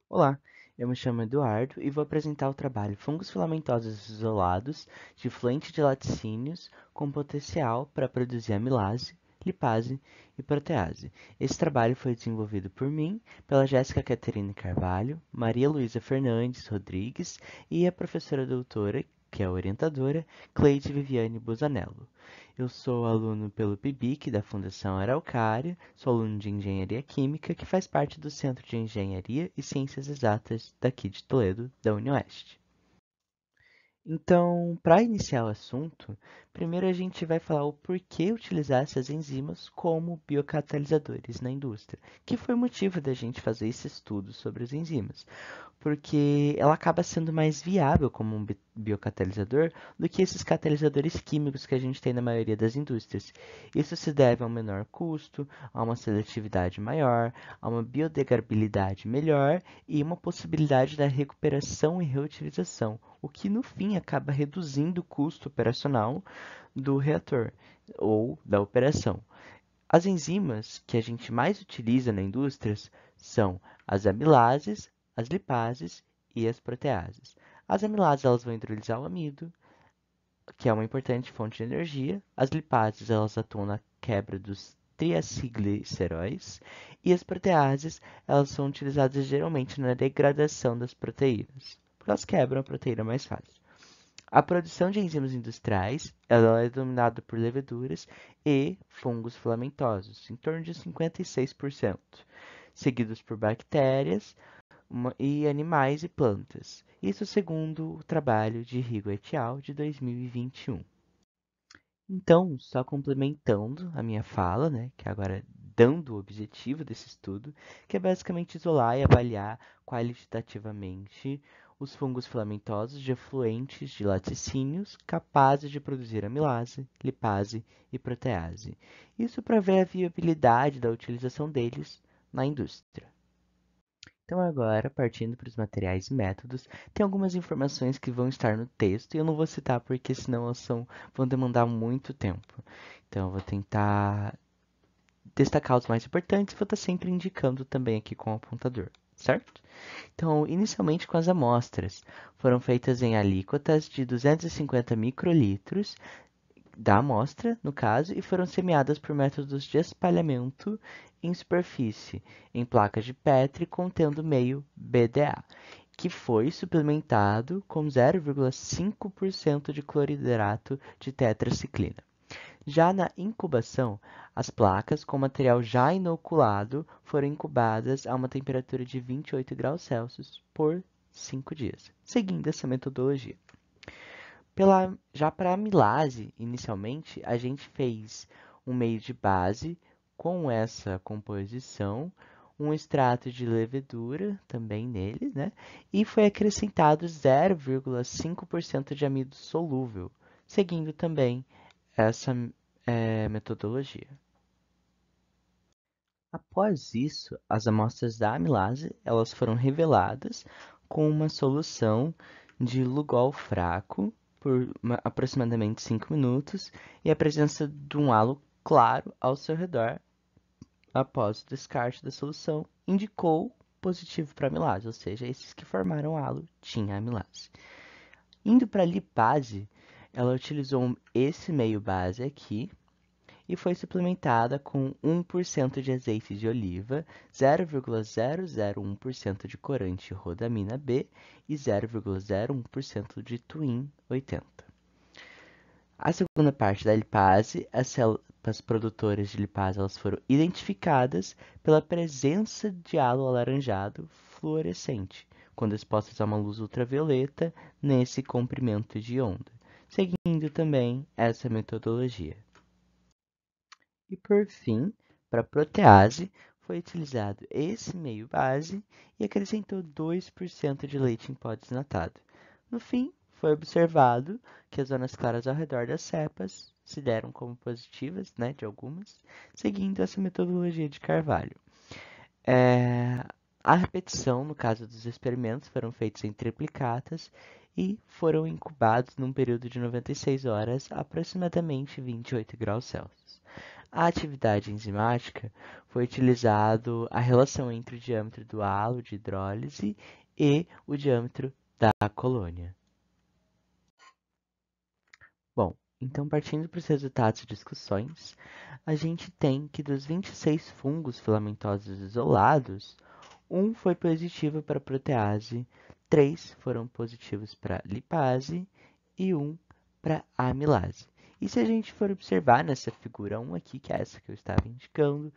Olá, eu me chamo Eduardo e vou apresentar o trabalho Fungos filamentosos isolados de fluente de laticínios com potencial para produzir amilase, lipase e protease. Esse trabalho foi desenvolvido por mim, pela Jéssica Caterine Carvalho, Maria Luísa Fernandes Rodrigues e a professora doutora, que é a orientadora, Cleide Viviane Busanello. Eu sou aluno pelo PIBIC da Fundação Araucária, sou aluno de Engenharia Química, que faz parte do Centro de Engenharia e Ciências Exatas daqui de Toledo, da UniOeste. Então, para iniciar o assunto, primeiro a gente vai falar o porquê utilizar essas enzimas como biocatalisadores na indústria, que foi o motivo da gente fazer esse estudo sobre as enzimas, porque ela acaba sendo mais viável como um biocatalisador do que esses catalisadores químicos que a gente tem na maioria das indústrias. Isso se deve a um menor custo, a uma seletividade maior, a uma biodegradabilidade melhor e uma possibilidade da recuperação e reutilização, o que no fim acaba reduzindo o custo operacional do reator ou da operação. As enzimas que a gente mais utiliza na indústria são as amilases, as lipases e as proteases. As amilases elas vão hidrolisar o amido, que é uma importante fonte de energia. As lipases elas atuam na quebra dos triacilgliceróis e as proteases elas são utilizadas geralmente na degradação das proteínas, porque elas quebram a proteína mais fácil. A produção de enzimas industriais ela é dominada por leveduras e fungos filamentosos, em torno de 56%, seguidos por bactérias e animais e plantas. Isso segundo o trabalho de Rigo et al. De 2021. Então, só complementando a minha fala, né, que agora dando o objetivo desse estudo, que é basicamente isolar e avaliar qualitativamente os fungos filamentosos de efluentes de laticínios capazes de produzir amilase, lipase e protease. Isso para ver a viabilidade da utilização deles na indústria. Então, agora, partindo para os materiais e métodos, tem algumas informações que vão estar no texto e eu não vou citar porque senão vão demandar muito tempo. Então, eu vou tentar destacar os mais importantes e vou estar sempre indicando também aqui com o apontador, certo? Então, inicialmente com as amostras, foram feitas em alíquotas de 250 microlitros da amostra, no caso, e foram semeadas por métodos de espalhamento em superfície, em placas de Petri contendo meio BDA, que foi suplementado com 0,5% de cloridrato de tetraciclina. Já na incubação, as placas com material já inoculado foram incubadas a uma temperatura de 28 graus Celsius por 5 dias, seguindo essa metodologia. Já para a amilase, inicialmente, a gente fez um meio de base com essa composição, um extrato de levedura também nele, né? E foi acrescentado 0,5% de amido solúvel, seguindo também essa metodologia. Após isso, as amostras da amilase elas foram reveladas com uma solução de Lugol fraco por aproximadamente 5 minutos e a presença de um halo claro ao seu redor após o descarte da solução indicou positivo para amilase, ou seja, esses que formaram o halo tinham amilase. Indo para a lipase, ela utilizou esse meio base aqui, e foi suplementada com 1% de azeite de oliva, 0,001% de corante rodamina B e 0,01% de Twin 80. A segunda parte da lipase, as células produtoras de lipase elas foram identificadas pela presença de halo alaranjado fluorescente, quando expostas a uma luz ultravioleta nesse comprimento de onda, seguindo também essa metodologia. E por fim, para protease, foi utilizado esse meio base e acrescentou 2% de leite em pó desnatado. No fim, foi observado que as zonas claras ao redor das cepas se deram como positivas, né, de algumas, seguindo essa metodologia de Carvalho. A repetição, no caso dos experimentos, foram feitos em triplicatas e foram incubados num período de 96 horas, aproximadamente 28 graus Celsius. a atividade enzimática foi utilizado a relação entre o diâmetro do halo de hidrólise e o diâmetro da colônia. Bom, então partindo para os resultados e discussões, a gente tem que dos 26 fungos filamentosos isolados, um foi positivo para protease, 3 foram positivos para lipase e um para amilase. E se a gente for observar nessa figura 1 aqui, que é essa que eu estava indicando,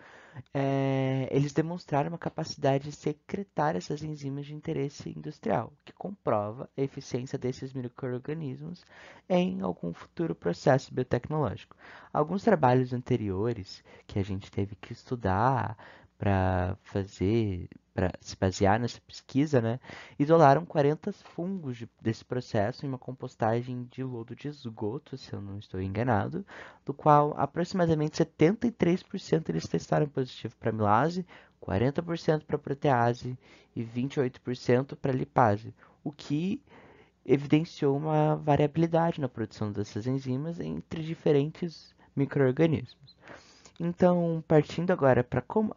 eles demonstraram uma capacidade de secretar essas enzimas de interesse industrial, que comprova a eficiência desses micro-organismos em algum futuro processo biotecnológico. Alguns trabalhos anteriores que a gente teve que estudar para se basear nessa pesquisa, né, isolaram 40 fungos desse processo em uma compostagem de lodo de esgoto, se eu não estou enganado, do qual aproximadamente 73% eles testaram positivo para amilase, 40% para protease e 28% para lipase, o que evidenciou uma variabilidade na produção dessas enzimas entre diferentes micro-organismos. Então, partindo agora para como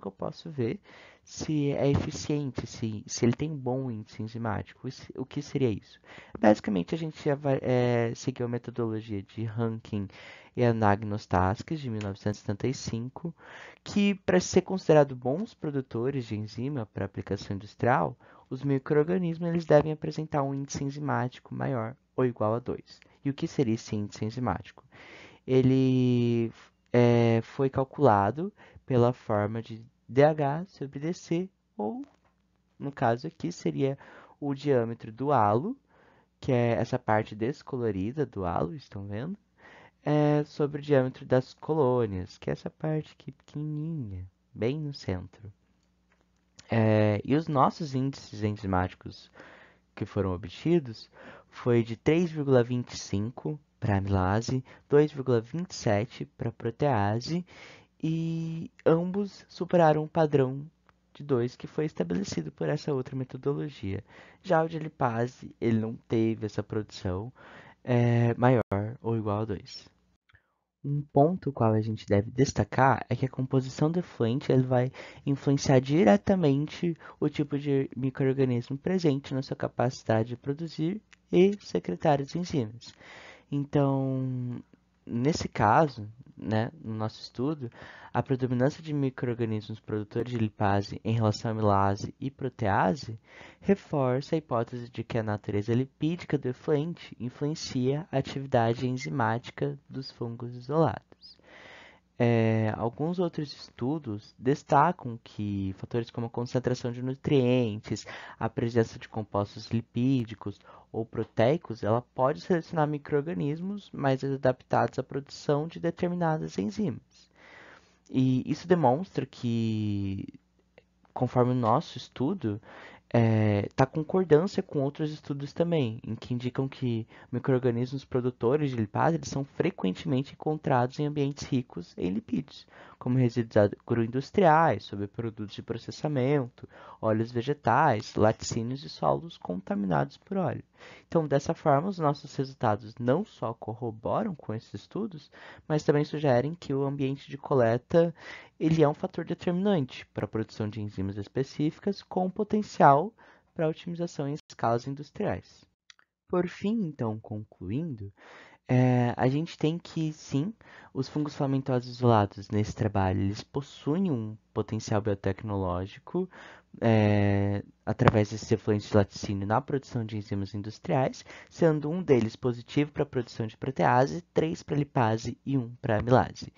que eu posso ver se é eficiente, se ele tem um bom índice enzimático? O que seria isso? Basicamente, a gente seguiu a metodologia de Rankin e Anagnostaskis, de 1975, que para ser considerado bons produtores de enzima para aplicação industrial, os micro-organismos eles devem apresentar um índice enzimático maior ou igual a 2. E o que seria esse índice enzimático? Ele foi calculado pela forma de dH sobre dC, ou, no caso aqui, seria o diâmetro do halo, que é essa parte descolorida do halo, estão vendo? Sobre o diâmetro das colônias, que é essa parte aqui pequenininha, bem no centro. E os nossos índices enzimáticos que foram obtidos foi de 3,25 para amilase, 2,27 para protease e ambos superaram o padrão de 2 que foi estabelecido por essa outra metodologia. Já o de lipase, ele não teve essa produção maior ou igual a 2. Um ponto qual a gente deve destacar é que a composição do efluente ele vai influenciar diretamente o tipo de microorganismo presente na sua capacidade de produzir e secretar as enzimas. Então, nesse caso, né, no nosso estudo, a predominância de micro-organismos produtores de lipase em relação à amilase e protease reforça a hipótese de que a natureza lipídica do efluente influencia a atividade enzimática dos fungos isolados. Alguns outros estudos destacam que fatores como a concentração de nutrientes, a presença de compostos lipídicos ou proteicos, ela pode selecionar micro-organismos mais adaptados à produção de determinadas enzimas. E isso demonstra que, conforme o nosso estudo, está concordância com outros estudos também, em que indicam que micro-organismos produtores de lipase eles são frequentemente encontrados em ambientes ricos em lipídios, como resíduos agroindustriais, subprodutos de processamento, óleos vegetais, laticínios e solos contaminados por óleo. Então, dessa forma, os nossos resultados não só corroboram com esses estudos, mas também sugerem que o ambiente de coleta ele é um fator determinante para a produção de enzimas específicas com potencial para otimização em escalas industriais. Por fim, então, concluindo, a gente tem que, sim, os fungos filamentosos isolados nesse trabalho, eles possuem um potencial biotecnológico através desses efluentes de laticínio na produção de enzimas industriais, sendo um deles positivo para a produção de protease, 3 para lipase e 1 para amilase.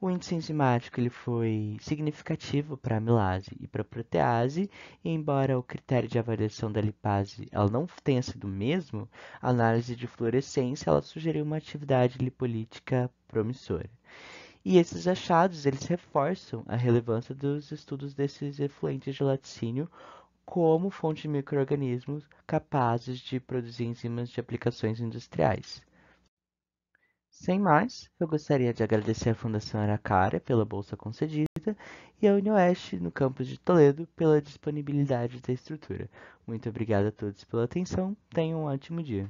O índice enzimático ele foi significativo para a amilase e para a protease, e embora o critério de avaliação da lipase ela não tenha sido o mesmo, a análise de fluorescência ela sugeriu uma atividade lipolítica promissora. E esses achados eles reforçam a relevância dos estudos desses efluentes de laticínio como fonte de micro-organismos capazes de produzir enzimas de aplicações industriais. Sem mais, eu gostaria de agradecer à Fundação Aracária pela bolsa concedida e à UniOeste, no campus de Toledo, pela disponibilidade da estrutura. Muito obrigado a todos pela atenção. Tenham um ótimo dia.